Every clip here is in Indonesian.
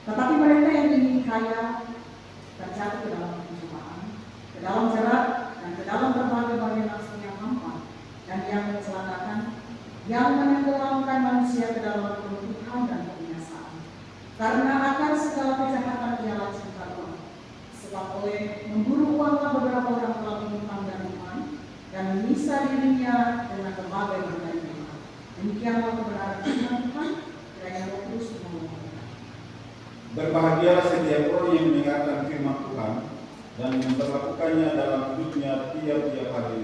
Tetapi mereka yang ingin kaya tercatat disebabkan oleh memburu uangnya beberapa orang telah menyimpang dan iman dan menyisa dirinya dengan berbagai berbagai. Demikianlah kebenaran firman Tuhan. Kiranya Roh Kudus mengumumkan. Berbahagialah setiap orang yang mendengarkan firman Tuhan dan memperlakukannya dalam hidupnya tiap-tiap hari.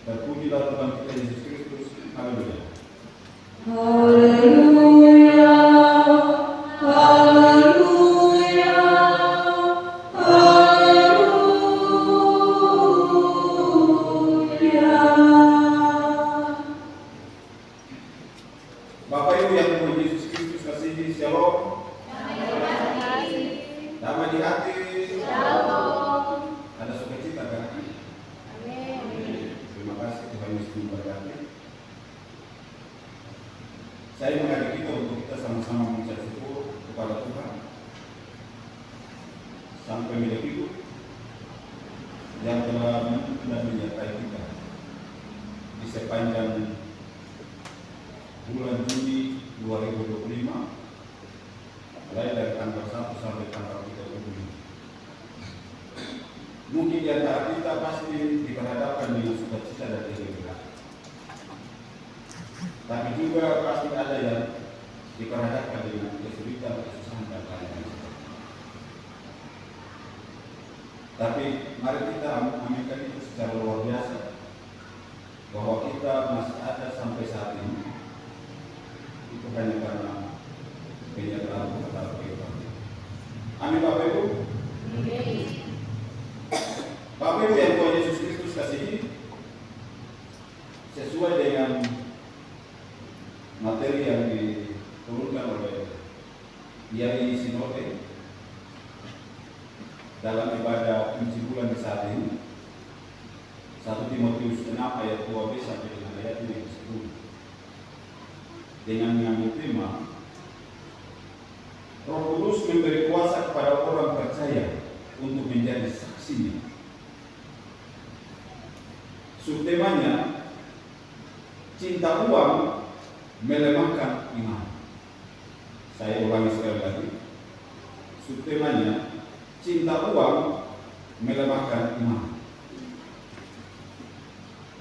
Terpujilah Tuhan kita Yesus Kristus. Haleluya. Haleluya. Haleluya. Haleluya. Bapak Ibu yang Tuhan Yesus Kristus kasihi, shalom. Damai di hati. Shalom. Ada sukacita kan? Amin. Terima kasih Tuhan Yesus memberkati. Saya mengajak kita untuk kita sama-sama mengucap syukur kepada Tuhan Sang Pemilik hidup yang telah menuntun dan menyertai kita di sepanjang bulan Juni 2025, mulai dari tanggal 1 sampai tanggal 30. Mungkin di antara kita pasti diperhadapkan dengan sukacita dan kegembiraan. Tapi juga pasti ada yang diperhadapkan dengan kesulitan, kesusahan dan lain-lain. Tapi mari kita aminkan itu secara luar biasa bahwa kita masih ada sampai saat ini. Itu hanya karena penyertaan kepada Tuhan. Amin Bapak Ibu. Bapak Ibu yang Tuhan Yesus Kristus kasihi, sesuai dengan materi yang diturunkan oleh Yai Sinode dalam ibadah kunci bulan di saat ini, 1 Timotius 6 ayat 2b sampai dengan ayat 10, dengan mengambil tema Roh Kudus memberi kuasa kepada orang percaya untuk menjadi saksinya. Subtemanya, cinta uang melemahkan iman. Saya ulangi sekali lagi. Subtemanya, cinta uang melemahkan iman.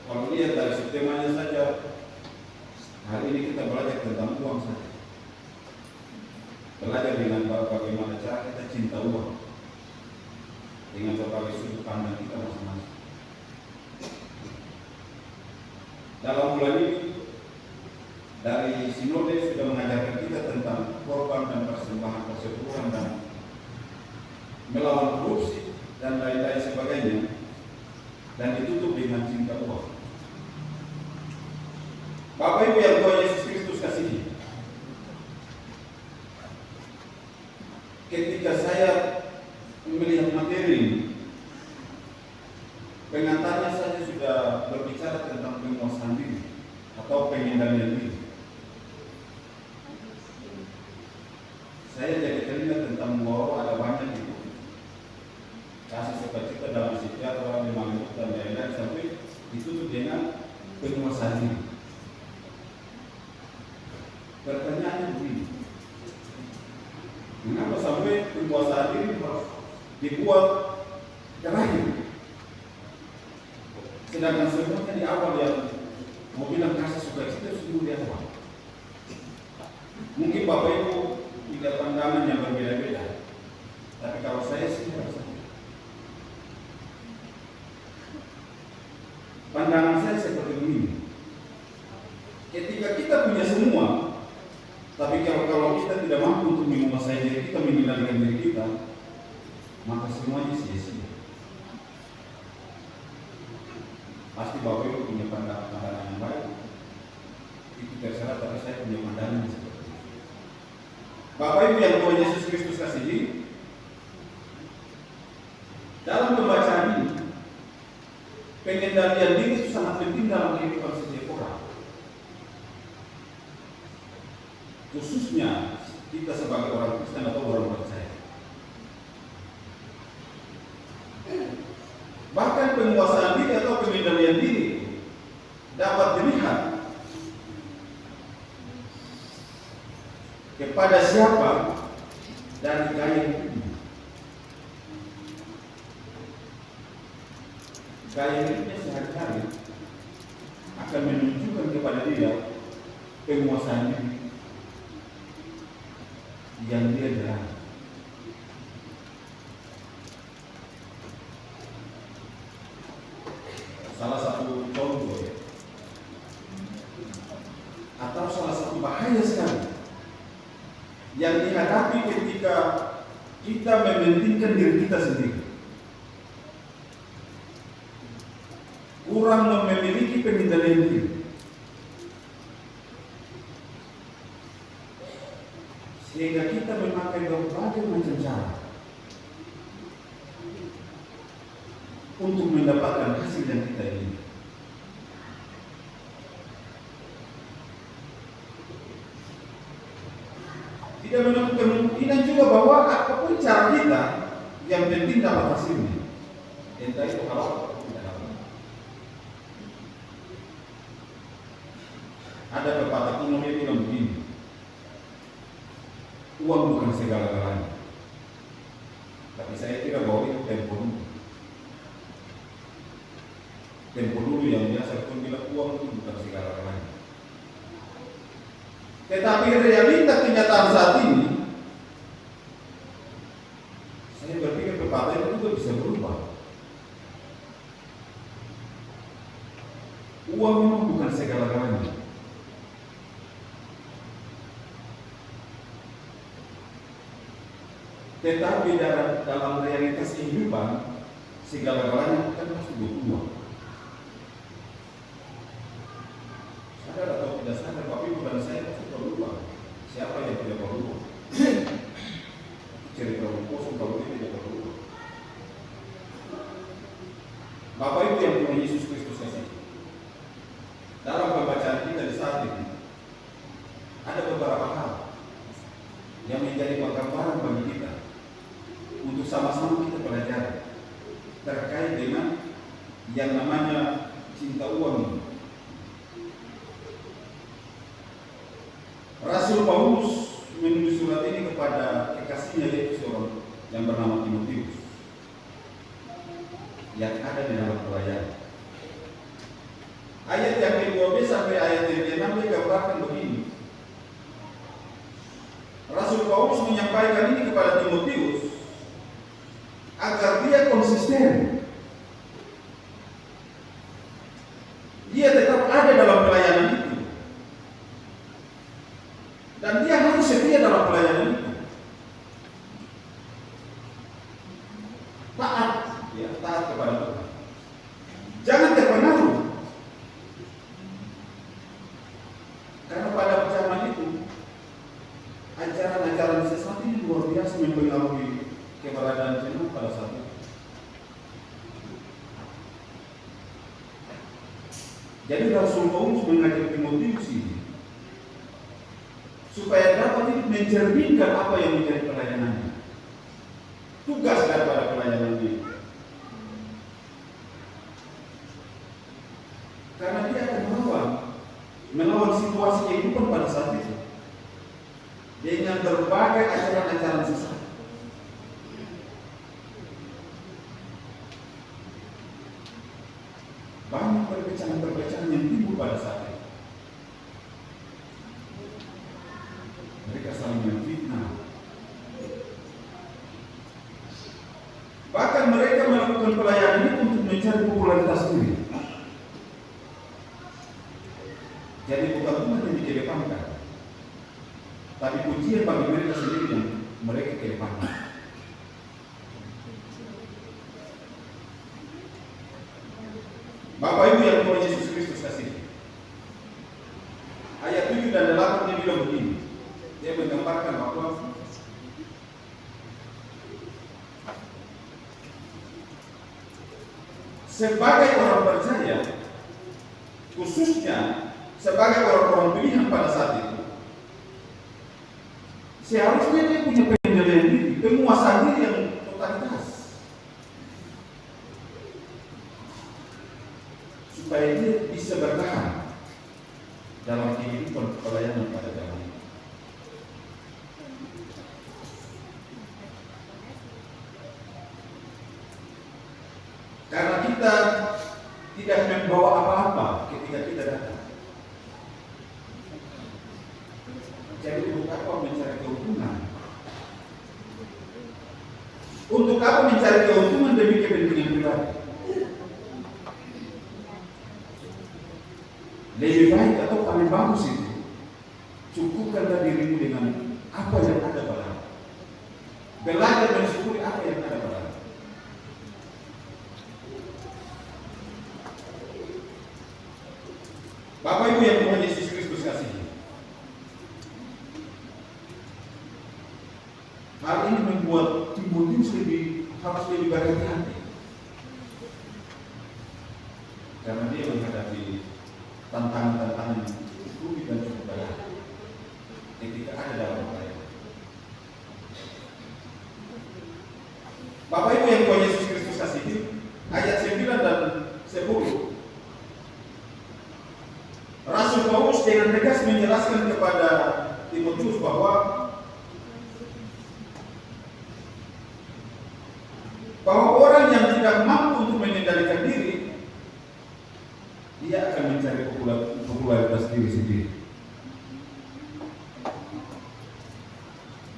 Kalau lihat dari subtemanya saja, hari ini kita belajar tentang uang saja. Belajar dengan bagaimana cara kita cinta uang dengan berbagai sudut pandang kita masing-masing. Dalam bulan ini dari Sinode sudah mengajarkan kita tentang korban dan persembahan persepuluhan dan melawan korupsi dan lain-lain sebagainya, dan ditutup dengan cinta uang. Bapak Ibu yang Tuhan Yesus Kristus kasihi, ketika saya melihat materi ini, pengantarnya saja sudah berbicara tentang penguasaan diri atau pengendalian diri. Saya jadi teringat tentang bahwa ada banyak itu kasih sukacita dalam sejahtera, memang dan lain-lain, sampai ditutup dengan penguasaan diri. Pertanyaannya begini, mengapa sampai penguasaan diri dibuat terakhir? Sedangkan semuanya di awal yang mau bilang kasih sukacita sudah di awal. Mungkin Bapak Ibu tidak pandangan yang berbeda-beda, tapi kalau saya sih pandangan saya seperti ini. Ketika kita punya semua, tapi kalau kita tidak mampu untuk menguasai diri kita, mengendalikan diri kita, maka semuanya sia-sia. Pasti Bapak Ibu punya pandangan yang baik, itu terserah, tapi saya punya pandangan seperti itu. Bapak Ibu yang Tuhan Yesus Kristus kasihi, dalam pembacaan ini, pengendalian diri itu sangat penting dalam kehidupan setiap orang. Khususnya kita sebagai orang Kristen atau orang percaya. Bahkan penguasaan diri atau pengendalian diri dapat dilihat kepada siapa dari gaya hidupnya. gaya hidupnya sehari-hari akan menunjukkan kepada dia penguasaan diri yang dia jalan. Salah satu contoh atau salah satu bahaya sekali yang dihadapi ketika kita mementingkan diri kita sendiri, kurang memiliki pengendalian diri, sehingga kita memakai berbagai macam cara untuk mendapatkan hasil yang kita inginkan. Tidak menutup kemungkinan juga bahwa apapun cara kita, yang penting dapat hasilnya, entah itu halal atau tidak halal. Ada pepatah kuno yang bilang begini, uang bukan segala-galanya. Tapi saya kira bahwa itu tempo dulu. Tempo dulu yang biasa pun bilang uang itu bukan segala-galanya. Tetapi realita kenyataan saat ini, saya berpikir pepatah itu juga bisa berubah. Uang memang bukan segala-galanya. Tetapi dalam realitas kehidupan, segala-galanya kan pasti butuh uang. Sadar atau tidak sadar, tapi bukan saya pasti perlu uang. Siapa yang tidak perlu uang? Cerita kosong kalau dia tidak perlu uang. Bapak Ibu yang Tuhan Yesus Kristus kasih, dalam pembacaan kita di saat ini ada beberapa hal yang menjadi penggambaran bagi kita untuk sama-sama kita pelajari terkait dengan yang namanya cinta uang ini. Rasul Paulus menulis surat ini kepada kekasihnya, yaitu seorang yang bernama Timotius yang ada di dalam pelayanan. Ayat yang ke-12 sampai ayat yang ke-6 digambarkan begini. Rasul Paulus menyampaikan ini kepada Timotius agar dia konsisten, dia tetap ada dalam pelayanan itu, dan dia harus setia dalam pelayanan itu, taat kepada Tuhan, jangan terpengaruh, karena pada zaman itu ajaran-ajaran sesat ini luar biasa mempengaruhi keberadaan jemaat pada saat itu. Jadi Rasul Paulus mengajak Timotius ini supaya dapat mencerminkan apa yang menjadi pelayanannya, tugas daripada pelayanan dia. Karena dia akan melawan situasi kehidupan pada saat itu dengan berbagai ajaran-ajaran sesat. Banyak perpecahan-perpecahan yang timbul pada saat itu. Mereka saling menfitnah. Bahkan mereka melakukan pelayanan itu untuk mencari popularitas diri. Jadi bukan Tuhan yang dikedepankan, tapi pujian bagi mereka sendiri yang mereka kedepankan. Bapak Ibu yang Tuhan Yesus Kristus kasih, ayat 7 dan 8 dia bilang begini. Dia menggambarkan bahwa sebagai orang percaya, khususnya sebagai orang-orang pilihan pada saat itu, seharusnya dia punya pengendalian diri, penguasaan diri yang totalitas, supaya dia bisa bertahan dalam kehidupan pelayanan pada zaman ini. Karena kita tidak membawa apa-apa ketika kita datang. Jadi untuk apa mencari keuntungan? Untuk apa mencari keuntungan demi kepentingan pribadi? Lebih baik atau paling bagus itu cukupkanlah dirimu dengan apa yang ada padamu. Belajar mensyukuri apa yang ada padamu. Bapak Ibu yang Tuhan Yesus Kristus kasihi, hal ini membuat Timotius harus lebih berhati-hati, karena dia menghadapi tantangan-tantangan rumit dan cukup berat ketika ada dalam pelayanan. Bapak Ibu yang Tuhan Yesus Kristus kasihi, ayat 9 dan 10, Rasul Paulus dengan tegas menjelaskan kepada Timotius bahwa orang yang tidak mampu untuk mengendalikan diri, dia akan mencari popularitas diri sendiri.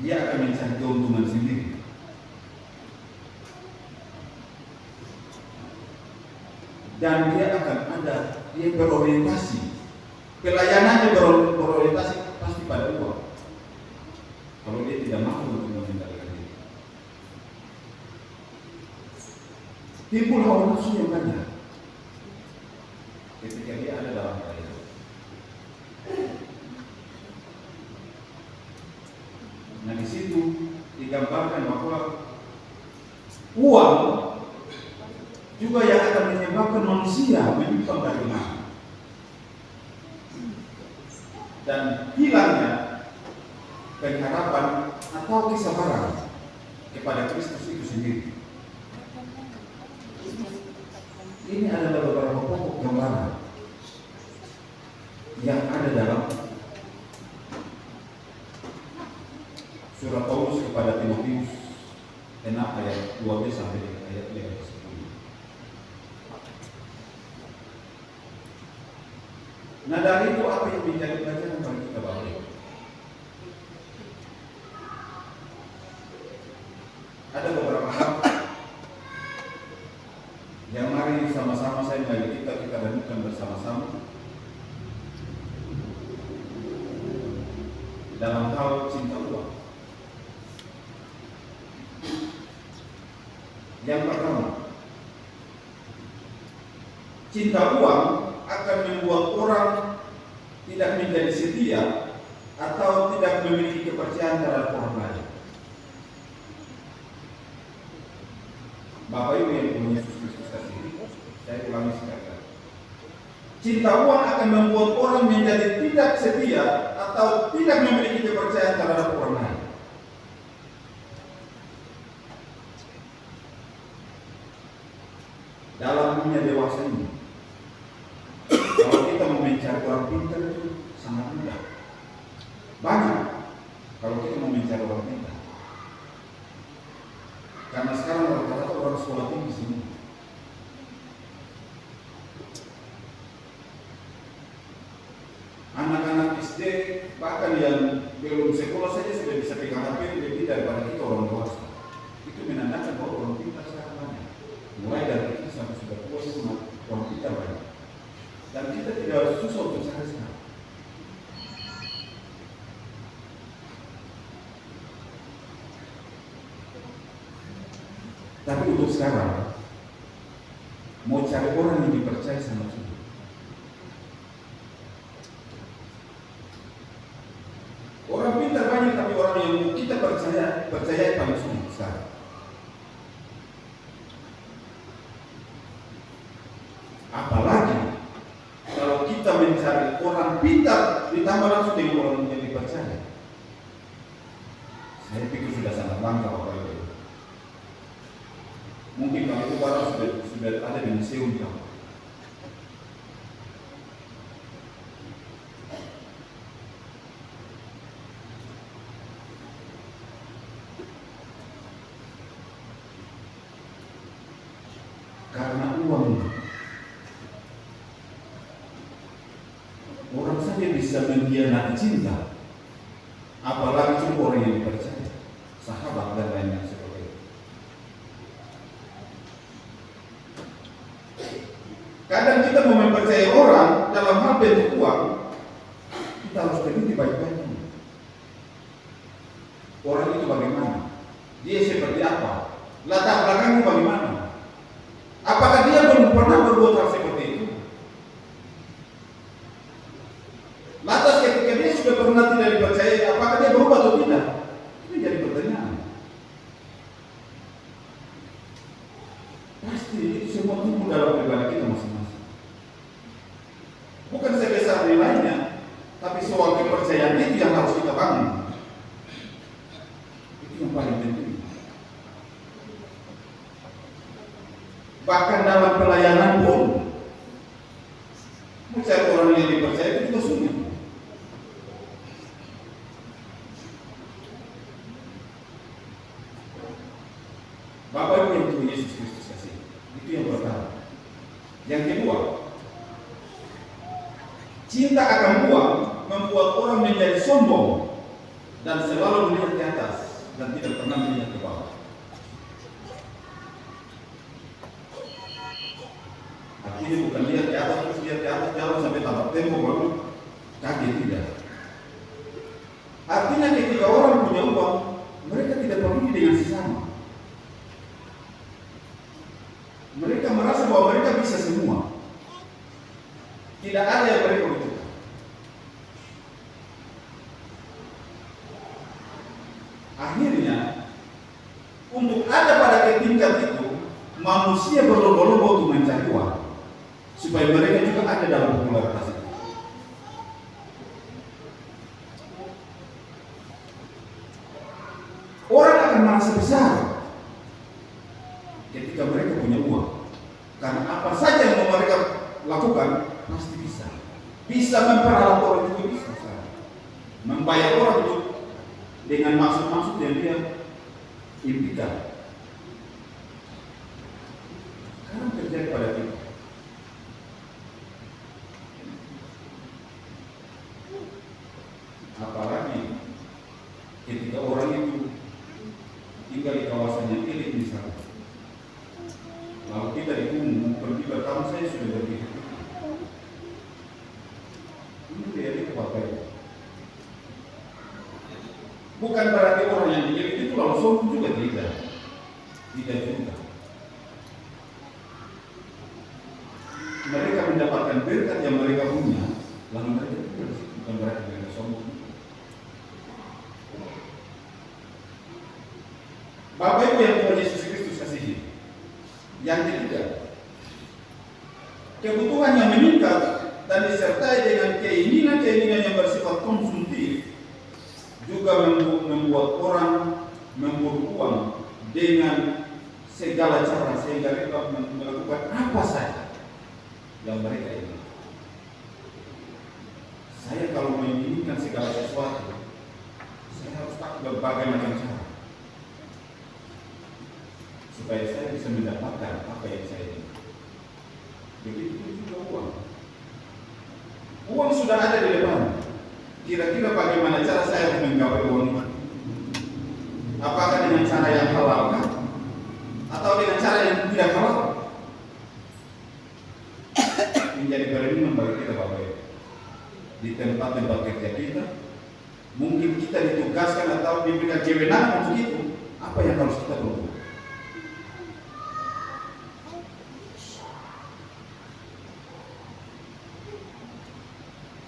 Dia akan mencari keuntungan sendiri. Dan dia akan dia berorientasi. Pelayanannya berorientasi pasti pada uang. Kalau dia tidak mampu untuk mengendalikan diri, timbul hawa nafsu yang banyak ketika dia ada dalam pelayanan. Nah, di situ digambarkan bahwa uang juga yang akan menyebabkan manusia menyimpang dari iman dan hilangnya pengharapan atau kesabaran kepada Kristus itu sendiri. Ini adalah beberapa pokok gambaran yang ada dalam surat Paulus kepada Timotius 6 ayat 12 sampai ayat 10. Nah, dari itu apa yang menjadi pelajaran bagi kita Bapak Ibu? Ada beberapa hal yang mari sama-sama saya mengajak kita renungkan bersama-sama dalam hal cinta uang. Yang pertama, cinta uang akan membuat orang tidak menjadi setia atau tidak memiliki kepercayaan terhadap orang lain. Bapak Ibu yang Tuhan Yesus Kristus kasihi, saya ulangi sekali lagi. Cinta uang akan membuat orang menjadi tidak setia atau tidak memiliki kepercayaan terhadap orang lain. Dalam dunia dewasa ini, kalau kita mau mencari orang pintar itu sangat mudah. Banyak kalau kita mau mencari orang pintar. Karena sekarang rata-rata orang sekolah tinggi sini. Anak-anak SD bahkan yang belum sekolah saja sudah bisa pegang HP lebih daripada kita orang dewasa. Itu menandakan bahwa orang pintar sekarang banyak. Mulai dari kecil sampai sudah tua itu orang pintar banyak. Dan kita tidak harus susah untuk cari sekarang. Tapi untuk sekarang, mau cari orang yang dipercaya sama sulit. Orang pintar banyak, tapi orang yang kita percaya paling sulit sekarang. Apalagi kalau kita mencari orang pintar ditambah langsung dengan orang yang dipercaya. Saya pikir sudah sangat langka Bapak Ibu. Mungkin kalau itu barang sudah ada di museum ya. Karena uang bisa mengkhianati cinta, apalagi cuma orang yang dipercaya, sahabat dan lainnya seperti itu. Kadang kita mau mempercayai orang dalam hal bentuk uang, kita harus teliti baik-baik. Orang itu bagaimana? Dia seperti apa? Latar belakangnya bagaimana? Apakah dia belum pernah berbuat hal seperti itu? Lantas ketika dia sudah pernah tidak dipercayai, apakah dia berubah atau tidak? Ini jadi pertanyaan. Pasti itu semua tumbuh dalam pribadi kita masing-masing. Bukan sebesar nilainya, tapi soal kepercayaan itu yang harus kita bangun. Itu yang paling penting. Bahkan dalam pelayanan pun, mencari orang yang dipercaya itu juga sulit. Bapak Ibu yang Tuhan Yesus Kristus kasih, itu yang pertama. Yang kedua, cinta akan uang membuat orang menjadi sombong dan selalu melihat ke atas dan tidak pernah melihat ke bawah. Artinya bukan lihat ke atas terus lihat ke atas jalan sampai tambah tembok baru kaget, tidak. Artinya ketika orang punya uang, mereka tidak peduli dengan sesama. Mereka merasa bahwa mereka bisa semua. Tidak ada yang mereka butuhkan. Akhirnya, untuk ada pada tingkat itu, manusia berlomba-lomba untuk mencari uang, supaya mereka juga ada dalam popularitas itu. Orang akan merasa besar ketika mereka punya uang, karena apa saja yang mau mereka lakukan pasti bisa. Bisa memperalat orang juga bisa, membayar orang itu dengan maksud-maksud yang dia impikan. Sekarang terjadi pada kita. Apalagi ketika orang itu tinggal di kawasan yang elit misalnya, lalu kita diumum pergi bertahun, saya sudah berpikir ini realita Bapak Ibu. Bukan berarti orang yang di elit itu lalu sombong juga, tidak juga. Mereka mendapatkan berkat yang mereka punya, lalu mereka tidak, bukan berarti mereka sombong. Bapak Ibu yang Tuhan Yesus Kristus kasihi. Yang ketiga, kebutuhan yang meningkat dan disertai dengan keinginan-keinginan yang bersifat konsumtif juga membuat orang memburu uang dengan segala cara sehingga mereka melakukan apa saja yang mereka ingin. Saya kalau menginginkan segala sesuatu, saya harus pakai berbagai macam cara supaya saya bisa mendapatkan apa yang saya ingin. Begitu juga uang. Uang sudah ada di depan. Kira-kira bagaimana cara saya harus menggapai uang itu? Apakah dengan cara yang halal kah? Atau dengan cara yang tidak halal? Menjadi perenungan bagi kita Bapak Ibu. Di tempat-tempat kerja kita, mungkin kita ditugaskan atau diberikan kewenangan untuk itu. Apa yang harus kita perlukan?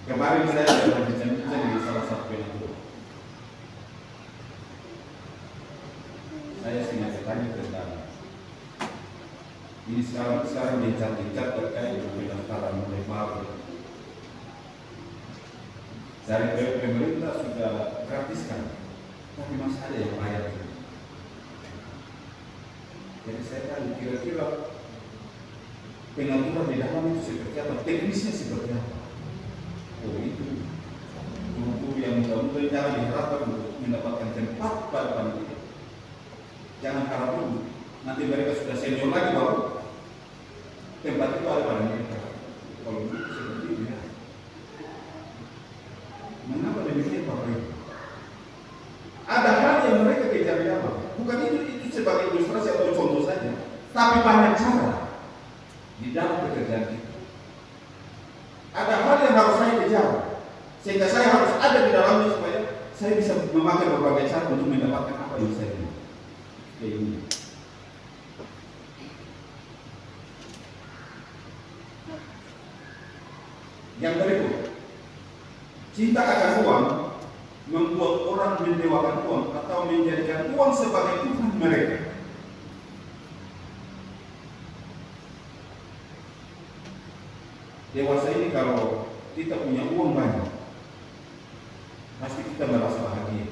Kemarin saya sudah berbincang di salah satu penelitian. Saya sengaja tanya tentang ini sekarang dicat-dicat terkait dengan pendaftaran minimal. Dari pemerintah sudah gratiskan, tapi masih ada yang bayar. Jadi saya tanya kira-kira pengaturan di dalam itu seperti apa, teknisnya seperti apa? Oh itu guru yang mudah-mudahan jangan diharapkan untuk mendapatkan tempat pada panitia. Jangan harap dulu, nanti mereka sudah senior lagi baru tempat itu ada pada mereka. Kalau begitu seperti itu ya. banyak cara di dalam pekerjaan kita. Ada hal yang harus saya kejar, sehingga saya harus ada di dalamnya supaya saya bisa memakai berbagai cara untuk mendapatkan apa yang saya ingin. Yang berikut, cinta akan uang membuat orang mendewakan uang atau menjadikan uang sebagai Tuhan mereka. Dewasa ini kalau kita punya uang banyak, pasti kita merasa bahagia.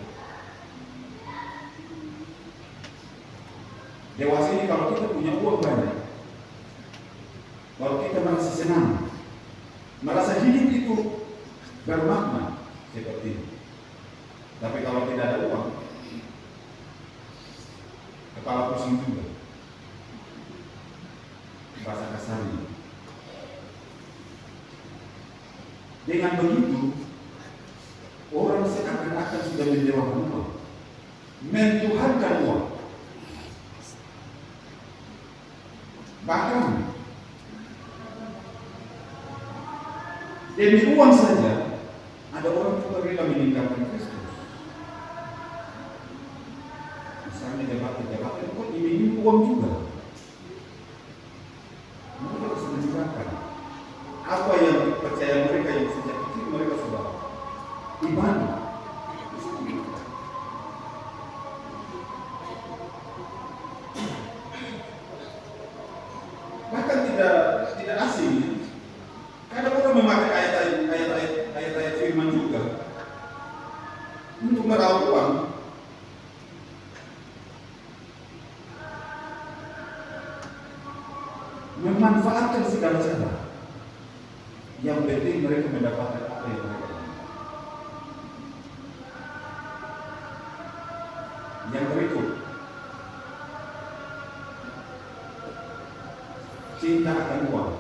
Dewasa ini kalau kita punya uang banyak, kalau kita merasa senang, merasa hidup itu bermakna seperti ini. Tapi kalau tidak ada uang, kepala pusing juga. Bahasa kasarnya. Dengan begitu, orang seakan-akan sudah mendewakan uang, mentuhankan uang. Bahkan demi uang saja, ada orang juga rela meninggalkan Kristus. Misalnya jabatan kok ini uang juga. Mereka bisa meninggalkan apa yang percaya mereka yang sejak kecil mereka sudah ibadah. Bahkan tidak asing. Kadang orang memakai ayat-ayat firman juga untuk meraup uang. Memanfaatkan segala cara. Yang penting mereka mendapatkan apa yang mereka inginkan. Yang berikut, cinta akan uang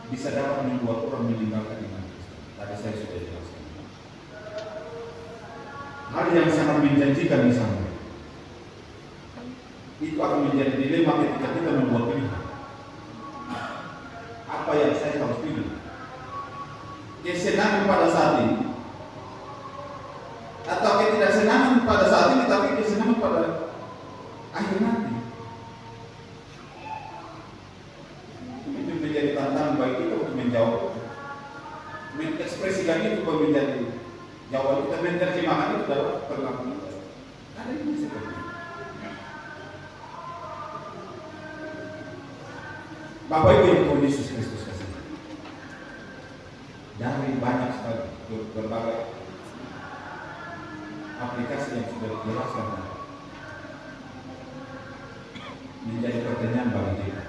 bisa dapat membuat orang meninggalkan iman Kristen. Tadi saya sudah jelaskan. Hal yang sangat menjanjikan misalnya, itu akan menjadi dilema ketika kita membuat pilihan. Apa yang saya harus pilih? Kesenangan pada saat ini, atau ketidaksenangan pada saat ini, tapi kesenangan pada akhir nanti. Itu menjadi tantangan bagi kita untuk menjawab, mengekspresikan itu menjadi jawaban kita, menerjemahkan itu dalam perilaku kita. Ada yang seperti itu. Bapak Ibu yang Tuhan Yesus Kristus kasih, dari banyak sekali berbagai aplikasi yang sudah dijelaskan menjadi pertanyaan bagi kita.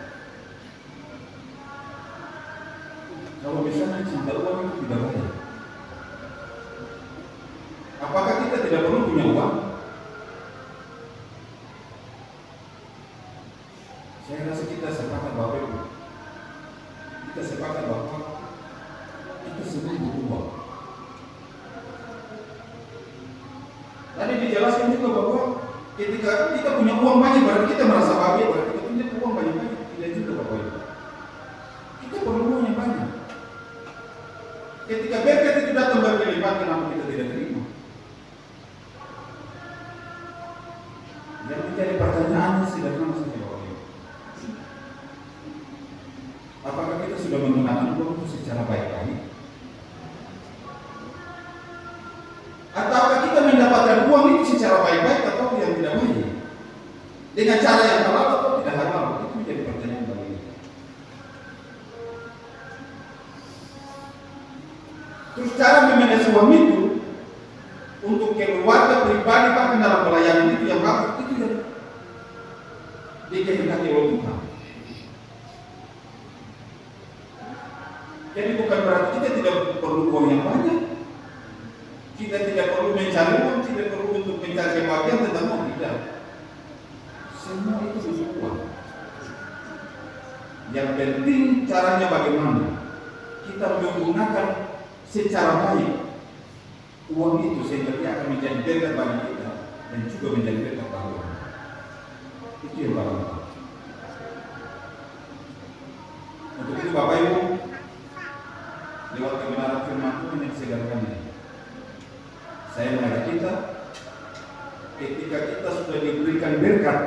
Kalau misalnya cinta uang itu tidak banyak, apakah kita tidak perlu punya uang? Saya rasa kita sepakat Bapak Ibu. Kita sepakat bahwa kita semua butuh uang. Tadi dijelaskan juga bahwa ketika kita punya uang banyak, berarti kita merasa bahagia. Berarti kita punya uang banyak-banyak. Tidak juga Bapak Ibu. Kita perlu uang yang banyak. Ketika berkat itu datang berlipat, kenapa kita tidak terima? Yang menjadi pertanyaannya sederhana saja Bapak Ibu. Apakah kita sudah menggunakan uang itu secara baik-baik? Ataukah kita mendapatkan uang itu secara baik-baik atau yang tidak baik? Dengan cara yang halal atau tidak halal? Itu menjadi pertanyaan bagi kita. Terus cara memanage uang itu untuk keluarga pribadi bahkan dalam pelayanan itu yang bagus itu yang dikehendaki oleh Tuhan. Jadi bukan berarti kita tidak perlu uang yang banyak, kita tidak perlu mencari uang, tidak perlu untuk mencari kebahagiaan tentang uang, tidak. Semua itu butuh uang. Yang penting caranya bagaimana kita menggunakan secara baik uang itu sehingga dia akan menjadi berkat bagi kita dan juga menjadi berkat bagi orang. Itu Itu yang paling penting. Untuk itu Bapak Ibu, lewat kebenaran firman Tuhan yang disegarkan ini, saya mengajak kita, ketika kita sudah diberikan berkat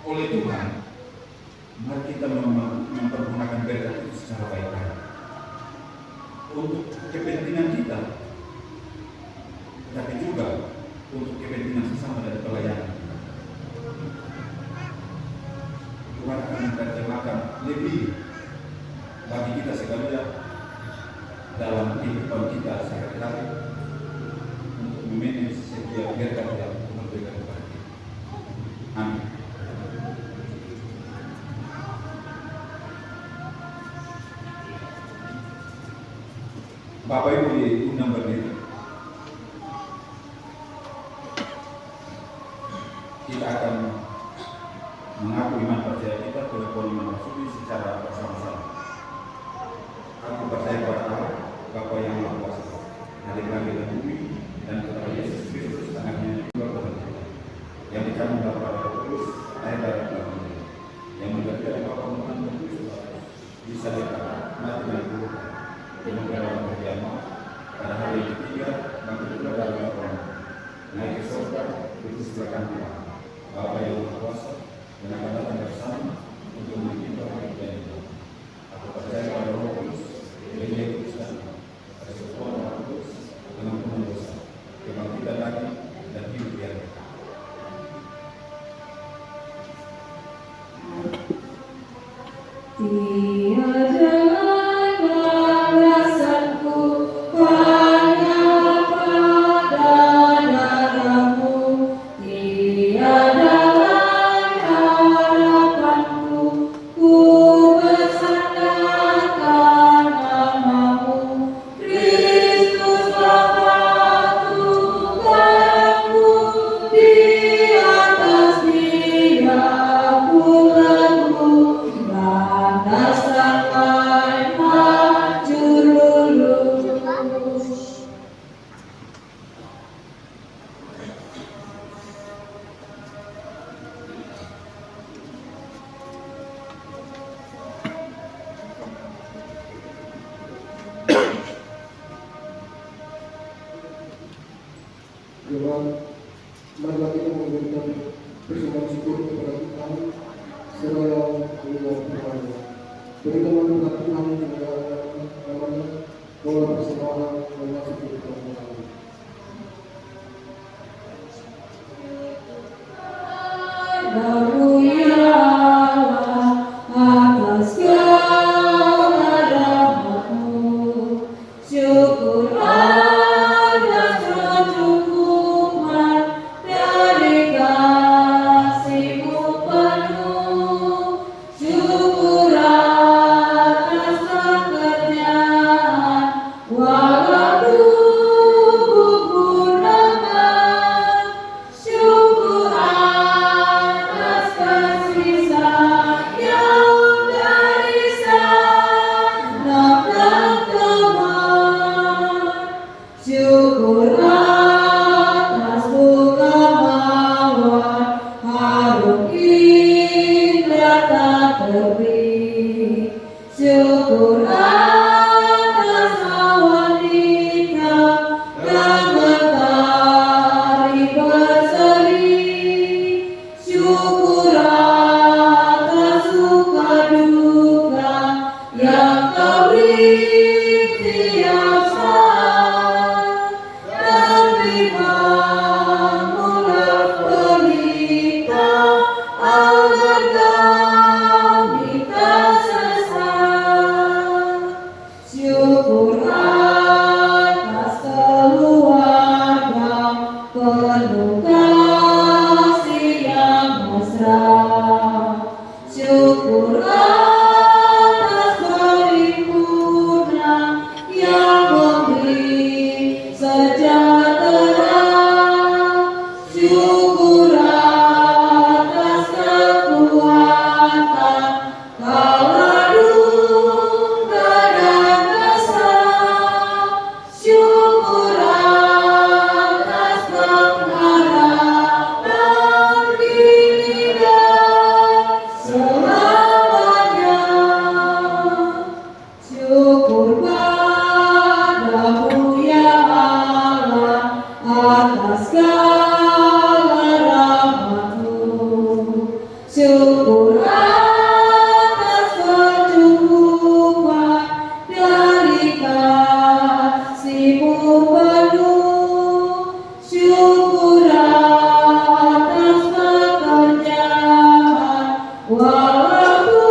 oleh Tuhan, mari kita mempergunakan berkat itu secara baik-baik untuk kepentingan kita, tapi juga untuk kepentingan sesama dan pelayanan kita. Tuhan akan menerjemahkan lebih bagi kita sekalian dalam kehidupan kita sehari-hari untuk memanage setiap berkat yang Tuhan berikan kepada kita. Amin. Bapak Ibu diundang berdiri. Kita akan mengaku iman percaya kita pengakuan iman Rasuli secara bersama-sama. Aku percaya kepada Allah, Bapa yang Maha Kuasa, Hadir langit dan bumi, dan kepada Yesus Kristus anaknya juga Tuhan kita, yang dikandung daripada Roh Kudus, lahir dari Tuhan, yang menjadi dari Bapa Tuhan dan Kristus, disalibkan, mati dan dikuburkan, dengan dalam kehidupan pada hari yang ketiga, bangkit juga dari orang, naik ke surga, itu sebelah Tuhan, Bapa yang Maha Kuasa, dan akan datang bersama untuk menghidupkan hidup dan hidup. Aku percaya pada Roh Kudus, Dia Kristus, pada sekuat Roh Kudus, dengan penuh dosa, kebangkitan lagi dan hidup yang kekal. Tiada balasanku hanya pada darahmu, tiada harapanku, ku bersandarkan namamu, Kristus Bapa Tuhanku, di atas Dia aku teguh, dan sampai maju lulus. Tuhan, marilah kita memberikan persembahan syukur kepada Tuhan seraya dengan firman-Nya. Berikanlah berkat Tuhan kepada namanya, bahwa persembahan memasuki Tuhan. Baruyalah atas segala rahmat-Mu, syukur atas kecukupan dari kasih-Mu penuh, syukur atas pekerjaan walau tubuhku lemah, syukur atas kasih sayang dari sanak dan teman, syukur atas bunga mawar harum indah tak terbit, syukur atas awan hitam dan mentari berseri, syukur atas suka duka yang Kau beri tiap saat, dan firman-Mu-lah pelita agar kami tak sesat, syukur atas keluarga penuh kasih yang mesra, syukur atas perhimpunan yang memberi sejahtera, syukur atas kekuatan kala duka dan kesal, syukur atas pengharapan kini dan syukur atas kecukupan dari kasih-Mu penuh, syukur atas pekerjaan walau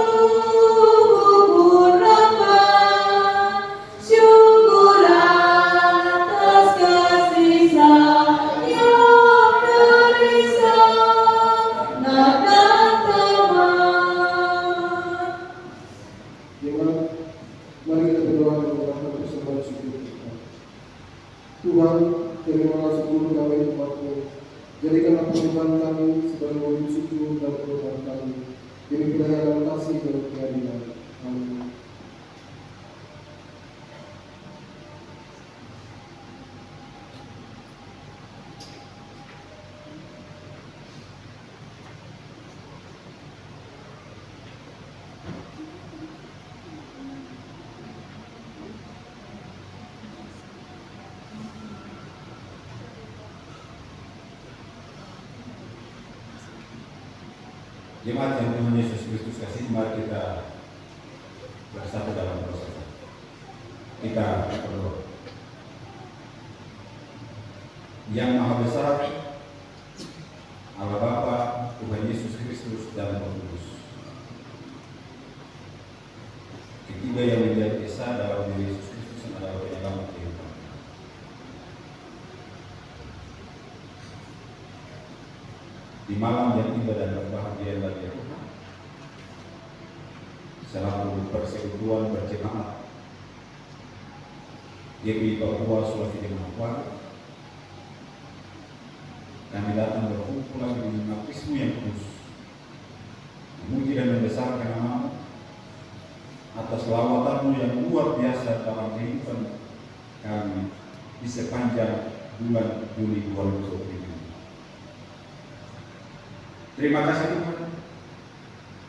pun lemah, syukur atas kasih sayang dari sanak dan teman. Jemaat, mari kita berdoa dan mengucapkan persembahan syukur kita. Tuhan, terimalah syukur kami umat-Mu. Jadikanlah persembahan kami sebagai wujud syukur dan permohonan kami. Demi kedatangan kasih dan keadilan. Amin. Jemaat yang Tuhan Yesus Kristus kasih, mari kita bersatu dalam proses. Kita berdoa. Yang Maha Besar, Allah Bapa, Tuhan Yesus Kristus dan Roh Kudus. Ketiga yang menjadi esa dalam diri Yesus Kristus yang adalah penyelamat kehidupan. Di malam yang indah dan berbahagia bagi Tuhan, selalu persekutuan berjemaat GPI Papua Sulawesi Tenggara, kami datang berkumpul lagi dengan baptismu yang kudus, memuji dan membesarkan nama-Mu atas lawatan-Mu yang luar biasa dalam kehidupan kami di sepanjang bulan Juli 2020. Terima kasih Tuhan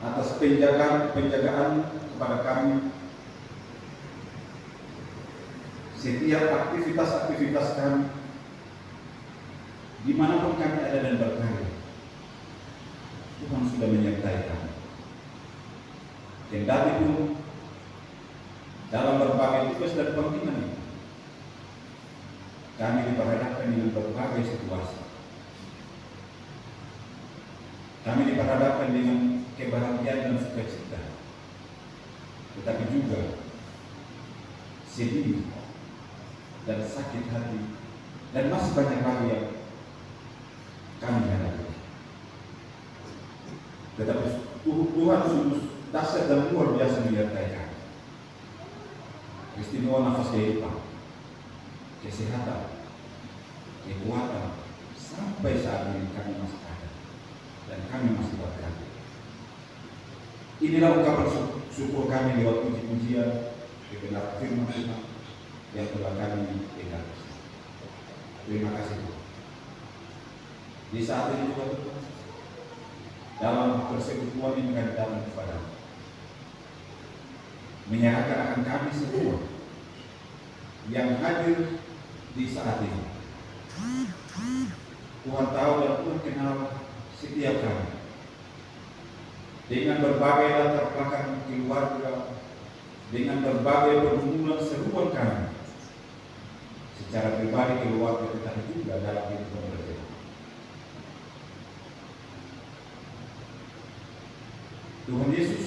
atas penjagaan kepada kami. Setiap aktivitas kami, dimanapun kami ada dan berkarya, Tuhan sudah menyertai kami. Kendati pun dalam berbagai tugas dan panggilan ini, kami diperhadapkan dengan berbagai situasi. Kami diperhadapkan dengan kebahagiaan dan sukacita, tetapi juga sedih dan sakit hati, dan masih banyak lagi yang kami hadapi. Tetapi Tuhan sungguh dahsyat dan luar biasa menyertai kami. Istimewa nafas kehidupan, kesehatan, kekuatan, sampai saat ini kami masih ada dan kami masih berkarya. Inilah ungkapan syukur kami lewat puji-pujian kebenaran firman Tuhan yang telah kami dengar. Terima kasih Tuhan. Di saat ini juga Tuhan, dalam persekutuan ini kami datang kepada-Mu, menyerahkan akan kami semua yang hadir di saat ini. Tuhan tahu dan Tuhan kenal setiap kami dengan berbagai latar belakang keluarga, dengan berbagai pergumulan seruan kami secara pribadi, keluarga, tetapi juga dalam kehidupan bersama. Tuhan Yesus,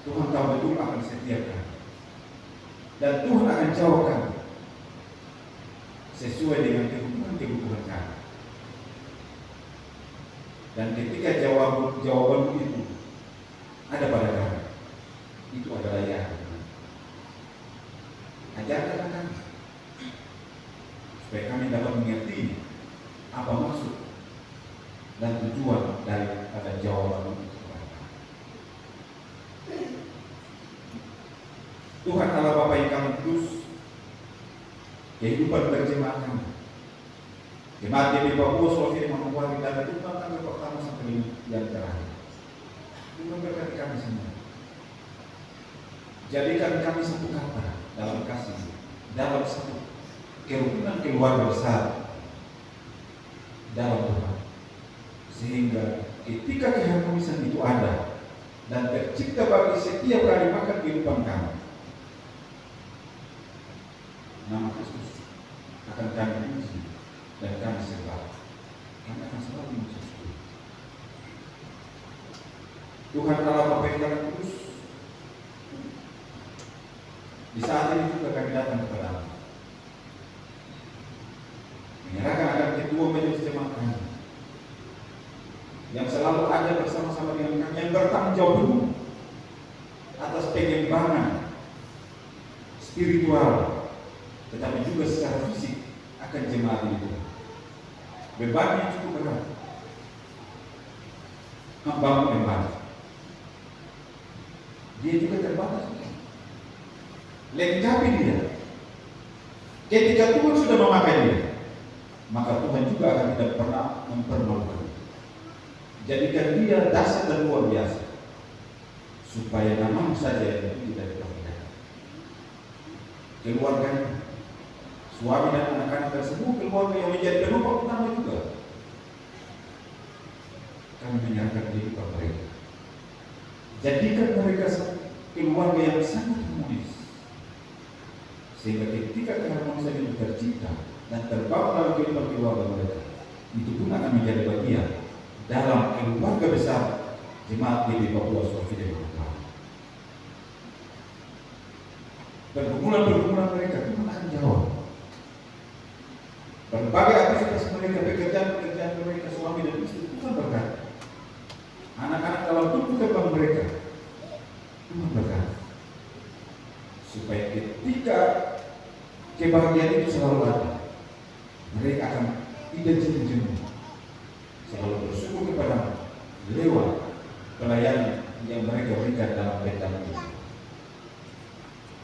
Tuhan tahu betul akan setiap kami, dan Tuhan akan jawab kami sesuai dengan kebutuhan kami. Dan ketika jawaban itu ada pada kami, itu adalah ya. Ajarkan kami supaya kami dapat mengerti apa maksud dan tujuan daripada jawaban itu. Tuhan Allah Bapa yang kami kudus, kehidupan berjemaat kami, jemaat di Papua Sulawesi Tenggara dan Tuhan tanggal pertama sampai yang terakhir. Tuhan berkati kami semua. Jadikan kami satu kata dalam kasih, dalam satu kerukunan keluarga besar, dalam Tuhan. Sehingga ketika keharmonisan itu ada dan tercipta bagi setiap kali makan kehidupan kami, nama Kristus akan kami puji dan kami sembah. Kami akan selalu memuji Tuhan Allah Bapa yang Maha Kudus. Di saat ini juga kami datang kepada-Mu, menyerahkan akan ketua majelis jemaat kami yang selalu ada bersama-sama dengan kami, yang bertanggung jawab penuh atas pengembangan spiritual, tetapi juga secara fisik akan jemaat ini. Bebannya cukup berat, membangun jemaat. Dia juga terbatas. Lengkapi dia. Ketika Tuhan sudah memakai dia, maka Tuhan juga akan tidak pernah mempermalukan. Jadikan dia dasar dan luar biasa, supaya nama-Mu saja yang tidak diperlukan. Keluarganya, suami dan anak-anak tersebut, keluarga yang menjadi penumpang utama juga, kami menyerahkan kehidupan mereka. Jadikan mereka keluarga yang sangat harmonis, sehingga ketika keharmonisan itu tercipta dan terbangun dalam kehidupan keluarga mereka, itu pun akan menjadi bagian dalam keluarga besar jemaat di Papua Sulawesi Utara. Pergumulan-pergumulan mereka Tuhan akan jawab. Berbagai aktivitas mereka, pekerjaan-pekerjaan mereka, suami dan istri, Tuhan berkati. Anak-anak dalam tubuh kembang mereka, Tuhan berkati. Supaya ketika kebahagiaan itu selalu ada, mereka akan tidak jenuh-jenuh, selalu bersyukur kepada-Mu lewat pelayanan yang mereka berikan dalam bentang itu.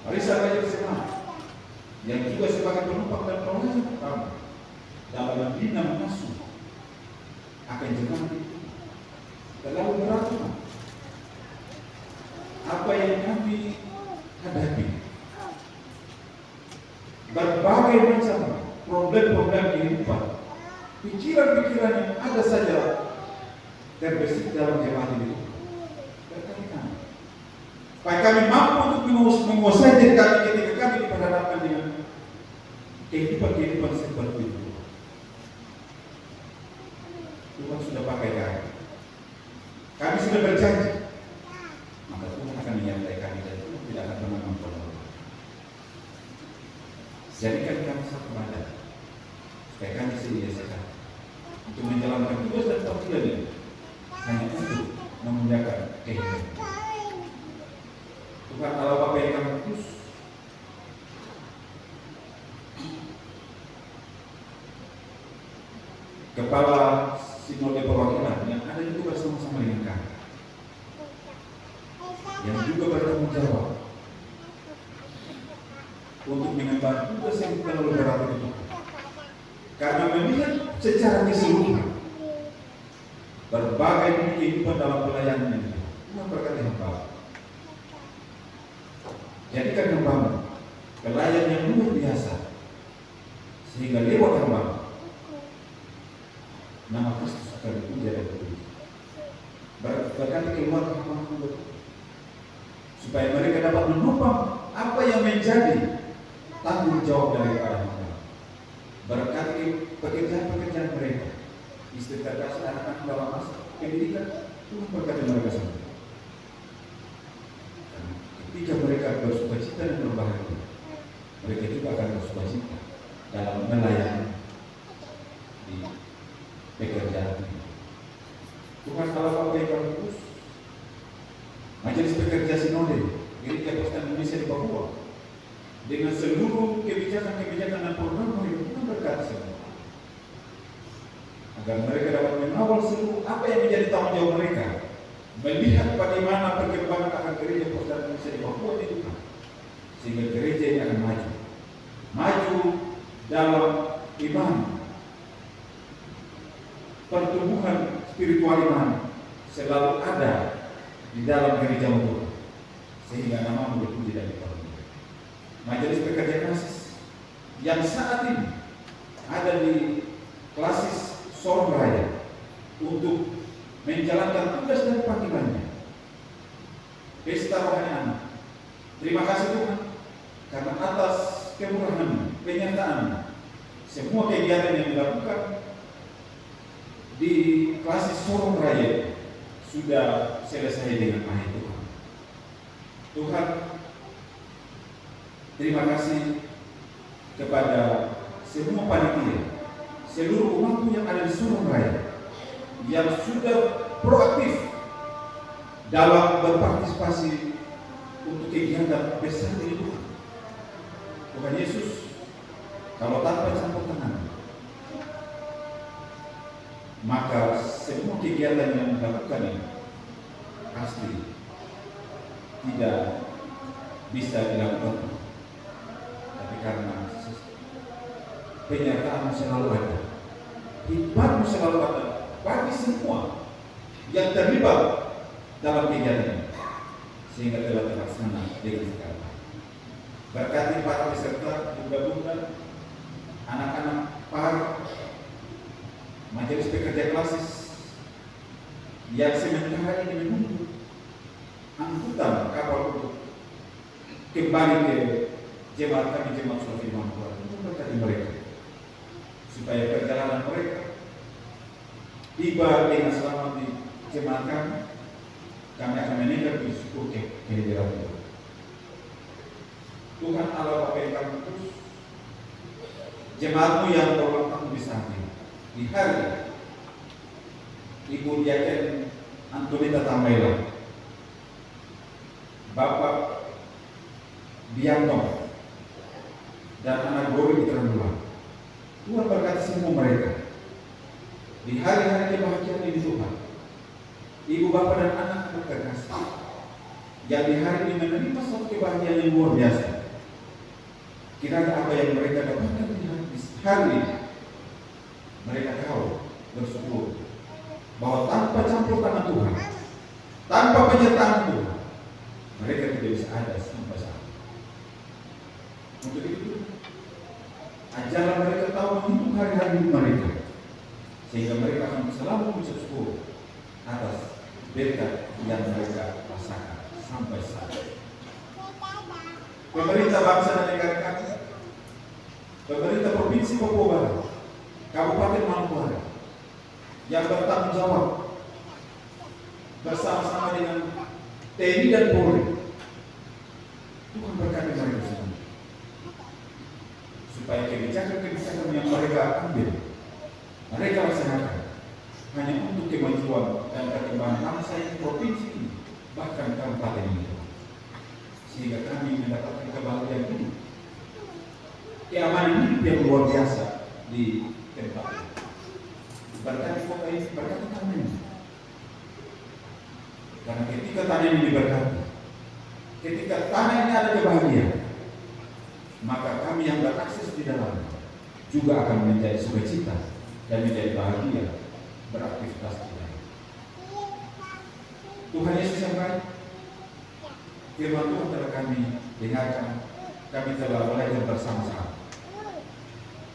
Mari sahabat semangat yang juga sebagai penumpang dan pelayan utama dalam membina mengasuh akan jemaat itu terlalu berat. Apa yang kami hadapi, berbagai macam problem-problem kehidupan, pikiran-pikiran yang ada saja terbesit dalam jemaat ini. Berkali-kali supaya kami mampu untuk menguasai diri kami ketika kami diperhadapkan dengan kehidupan seperti itu. Tuhan sudah pakai kami. Kami sudah berjanji, maka Tuhan akan menyertai kami dan Tuhan tidak akan pernah memperlakukan. Jadikan kami satu badan, supaya kami sedia untuk menjalankan tugas dan panggilan ini hanya untuk memuliakan kehidupan. Tuhan Allah Bapa yang Maha Kudus, Kepala Sinode Perwakilan yang ada itu bersama-sama dengan kami, yang juga bertanggung jawab untuk mengemban tugas yang terlalu berat itu, karena melihat secara keseluruhan berbagai kehidupan dalam pelayanan ini. Tuhan berkati hamba, jadikan hamba pelayan yang luar biasa, sehingga lewat hamba nama Kristus akan dipuja dan dipuji. Berkati keluarga hamba, supaya mereka dapat menopang apa yang menjadi tanggung jawab daripada hamba. Berkati pekerjaan-pekerjaan mereka, istri terkasih, anak-anak dalam masa pendidikan, Tuhan berkati mereka semua. Ketika mereka bersukacita dan berbahagia, mereka juga akan bersukacita dalam melayani di pekerjaan ini. Tuhan Allah Bapa yang Maha Kudus, Majelis Pekerja Sinode Gereja Kristen Indonesia di Papua, dengan seluruh kebijakan-kebijakan dan program yang Tuhan berkati semua, agar mereka dapat mengawal seluruh apa yang menjadi tanggung jawab mereka, melihat bagaimana perkembangan akan Gereja Kristen Indonesia di Papua ini, sehingga gereja ini akan maju dalam iman, pertumbuhan spiritual iman selalu ada di dalam gereja Tuhan, sehingga nama-Mu dipuji dan dipermuliakan. Majelis Pekerja Kasih yang saat ini ada di Klasis sorong raya untuk menjalankan tugas dan panggilannya. Pesta rohani anak. Terima kasih Tuhan karena atas kemurahan, penyertaan semua kegiatan yang dilakukan di klasis sorong raya sudah selesai dengan baik Tuhan. Tuhan, terima kasih kepada semua panitia, seluruh umatmu yang ada di sorong raya yang sudah proaktif dalam berpartisipasi untuk kegiatan besar ini Tuhan. Tuhan Yesus, kalau tanpa campur tangan, maka semua kegiatan yang dilakukan ini pasti tidak bisa dilakukan. Tapi karena penyertaanmu selalu ada, hikmatmu selalu ada bagi semua yang terlibat dalam kegiatan ini, sehingga telah terlaksana dengan sekarang. Berkati para peserta, bunda-bunda, anak-anak par, majelis pekerja klasis yang sementara ini menunggu angkutan kapal untuk kembali ke jemaat kami, jemaat Surah Firman Tuhan, untuk berkati mereka supaya perjalanan mereka tiba dengan selamat di jemaat kami. Kami akan meninggal bersyukur kehadiran Tuhan. Tuhan Allah Bapa yang kami terus, jemaatmu yang berulang tahun di samping di hari Ibu Diaken Antonita Tambaila, Bapak Bianto dan anak Gori Itrandula. Tuhan berkati semua mereka di hari-hari kebahagiaan ini Tuhan. Ibu bapak dan anak terkasih yang di hari ini menerima suatu kebahagiaan yang luar biasa. Kiranya apa yang mereka dapatkan di hari ini, mereka tahu bersyukur bahwa tanpa campur tangan Tuhan, tanpa penyertaan Tuhan, mereka tidak bisa ada sampai saat ini. Untuk itu, ajarlah mereka tahu menghitung hari-hari mereka, sehingga mereka akan selalu bersyukur atas berkat yang mereka rasakan sampai saat ini. Pemerintah bangsa dan negara kami, pemerintah Provinsi Papua Barat, Kabupaten Maluku Utara, yang bertanggung jawab bersama-sama dengan TNI dan Polri, Tuhan berkati mereka semua, supaya kebijakan-kebijakan yang mereka ambil, mereka laksanakan hanya untuk kemajuan dan perkembangan bangsa ini, provinsi ini, bahkan kabupaten ini, sehingga kami mendapatkan kebahagiaan ini, keamanan hidup yang luar biasa di tempat ini. Berkati kota ini, berkati tanah ini. Karena ketika tanah ini diberkati, ketika tanah ini ada kebahagiaan, maka kami yang berakses di dalam juga akan menjadi sukacita dan menjadi bahagia beraktivitas di dalam. Tuhan Yesus yang baik, firman Tuhan telah kami dengarkan, kami telah belajar bersama-sama.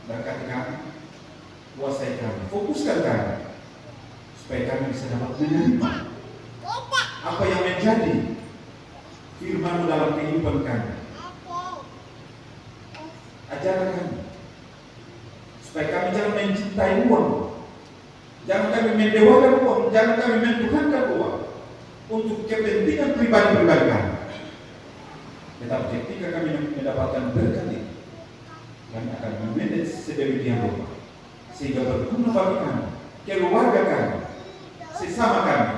Berkati kami, kuasai kami, fokuskan kami, supaya kami bisa dapat menerima apa yang menjadi firman-Mu dalam kehidupan kami. Ajarkan kami, supaya kami jangan mencintai uang, jangan kami mendewakan uang, jangan kami mentuhankan uang untuk kepentingan pribadi-pribadi kami. Tetapi ketika kami mendapatkan berkat ini, kami akan memanage sedemikian rupa sehingga berguna bagi kami, keluarga kami, sesama kami,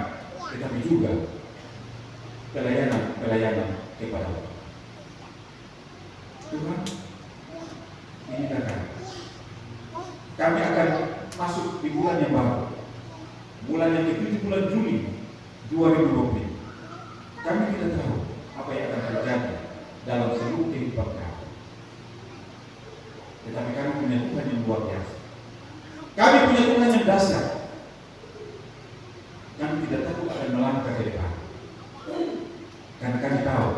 tetapi juga pelayanan kepada Allah. Tuhan, ini kami akan masuk di bulan yang baru, bulan yang ke-7, bulan Juli 2020. Kami tidak tahu apa yang akan terjadi dalam seluruh kehidupan kami, tetapi kami punya Tuhan yang luar biasa. Kami punya Tuhan yang dahsyat. Kami tidak takut akan melangkah ke depan, karena kami tahu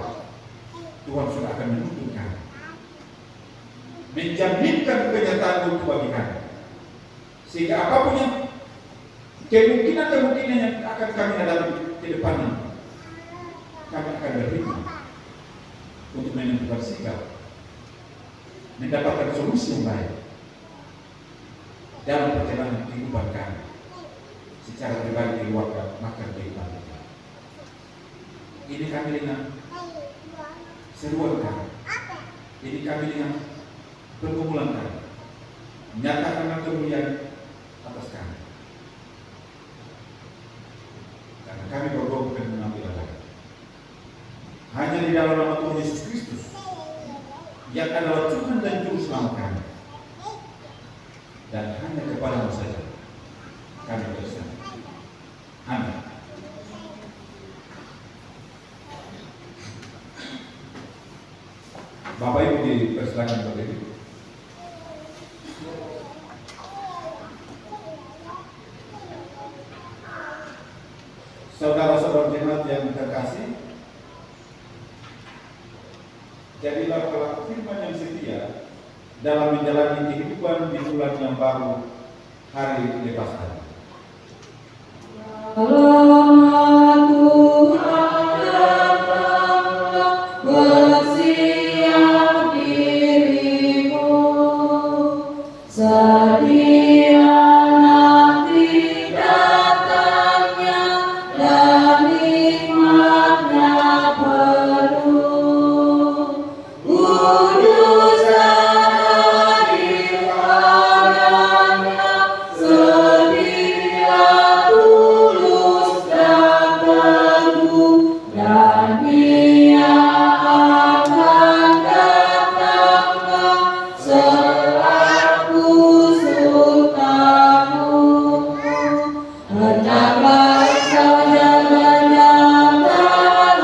Tuhan sudah akan menuntun kami, menjaminkan kenyataan untuk bagi kami, sehingga apapun yang kemungkinan yang akan kami hadapi ke depannya, kami akan berhikmat untuk menentukan sikap, mendapatkan solusi yang baik dalam perjalanan kehidupan kami secara pribadi, keluarga, makan kehidupan kita. Ini kami dengan seruan kami, ini kami dengan pergumulan kami, menyatakan kemuliaan atas kami, karena kami berdoa bukan mengambil alih. Hanya di dalam nama Tuhan Yesus Kristus yang adalah Tuhan dan Juru Selamat kami, dan hanya kepada-Mu saja kami bersama. Amin. Bapak Ibu dipersilakan berdiri. Saudara-saudara jemaat yang terkasih, jadilah pelaku firman yang setia dalam menjalani kehidupan di bulan yang baru, hari lepas hari. Selamat Tuhan datanglah, bersiap dirimu, sedia nanti datangnya dan nikmatnya penuh. Kudus hadir padanya, sedia tulus dan teguh, dan Dia akan datanglah selaku sultanmu. Hendaklah saudara nyatakanlah,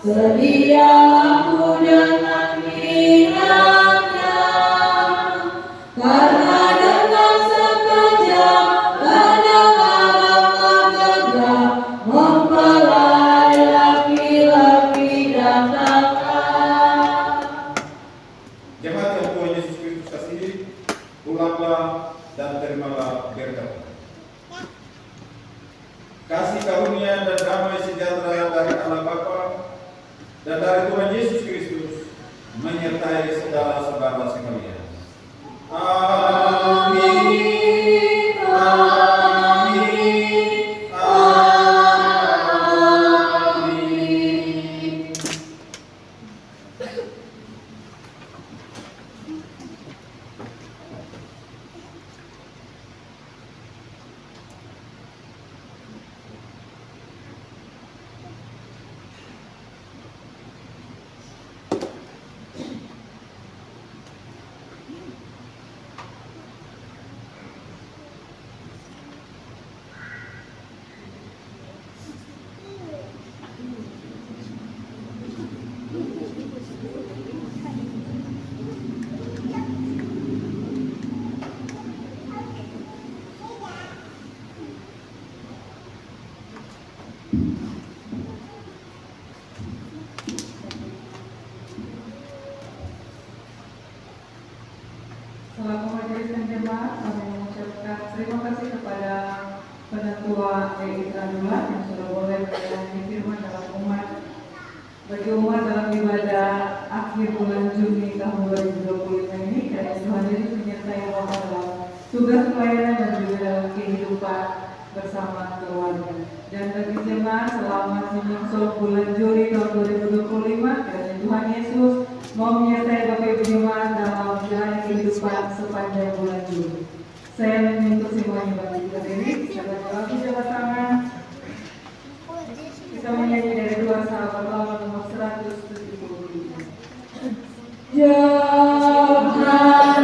sediaku dengan minatnya, karena dengan sekejap kadang-kadang gegap mempelai laki-laki datanglah. Jemaat yang Tuhan Yesus Kristus kasihi, pulanglah dan terimalah berkat. Kasih karunia dan damai sejahtera dari Allah Bapa dan dari Tuhan Yesus Kristus menyertai saudara-saudara sekalian. Amin. Amin. Amin. Selaku majelis dan jemaat, kami mengucapkan terima kasih kepada Penatua DI Trandulat yang sudah boleh menjalani firman dalam umat bagi umat dalam ibadah akhir bulan Juni tahun 2025 ini. Kiranya Tuhan Yesus menyertai Bapak dalam tugas pelayanan dan juga dalam kehidupan bersama keluarga. Dan bagi jemaat selamat menyusul bulan Juli tahun 2025, kiranya Tuhan Yesus mau menyertai Bapak Ibu jemaat dalam menjalani kehidupan sepanjang bulan Juli. Saya menuntut semuanya bagi kita diri, kita berdoa jabat tangan. Kita menyanyi dari dua sahabat lawan nomor 173. Itu Tuhan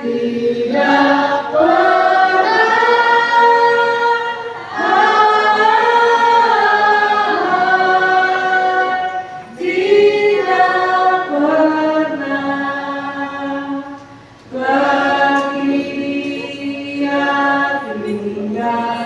tidak pernah bagi dia tinggal